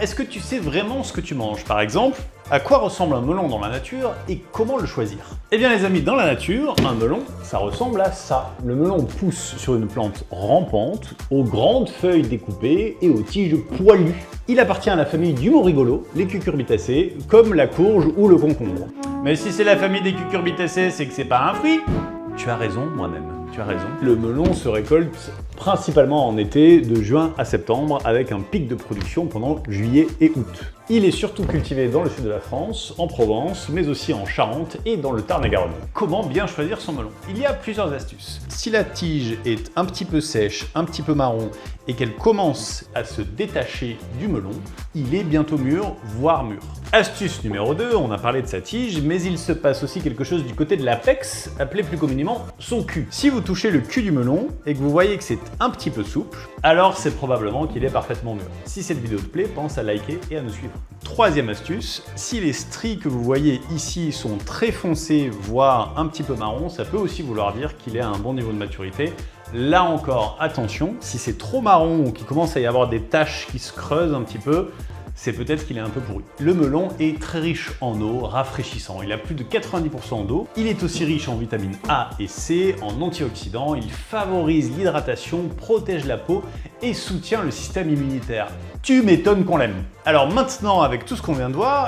est-ce que tu sais vraiment ce que tu manges? Par exemple, à quoi ressemble un melon dans la nature et comment le choisir? Eh bien les amis, dans la nature, un melon, ça ressemble à ça. Le melon pousse sur une plante rampante, aux grandes feuilles découpées et aux tiges poilues. Il appartient à la famille du morigolo, les cucurbitacées, comme la courge ou le concombre. Mais si c'est la famille des cucurbitacées, c'est que c'est pas un fruit. Tu as raison, moi-même. Tu as raison. Le melon se récolte principalement en été, de juin à septembre, avec un pic de production pendant juillet et août. Il est surtout cultivé dans le sud de la France, en Provence, mais aussi en Charente et dans le Tarn-et-Garonne. Comment bien choisir son melon? Il y a plusieurs astuces. Si la tige est un petit peu sèche, un petit peu marron, et qu'elle commence à se détacher du melon, il est bientôt mûr, voire mûr. Astuce numéro 2, on a parlé de sa tige, mais il se passe aussi quelque chose du côté de l'apex, appelé plus communément son cul. Si vous touchez le cul du melon et que vous voyez que c'est un petit peu souple, alors c'est probablement qu'il est parfaitement mûr. Si cette vidéo te plaît, pense à liker et à nous suivre. Troisième astuce, si les stries que vous voyez ici sont très foncées, voire un petit peu marron, ça peut aussi vouloir dire qu'il est à un bon niveau de maturité. Là encore, attention, si c'est trop marron ou qu'il commence à y avoir des taches qui se creusent un petit peu, c'est peut-être qu'il est un peu pourri. Le melon est très riche en eau, rafraîchissant. Il a plus de 90% d'eau. Il est aussi riche en vitamines A et C, en antioxydants. Il favorise l'hydratation, protège la peau et soutient le système immunitaire. Tu m'étonnes qu'on l'aime. Alors maintenant, avec tout ce qu'on vient de voir,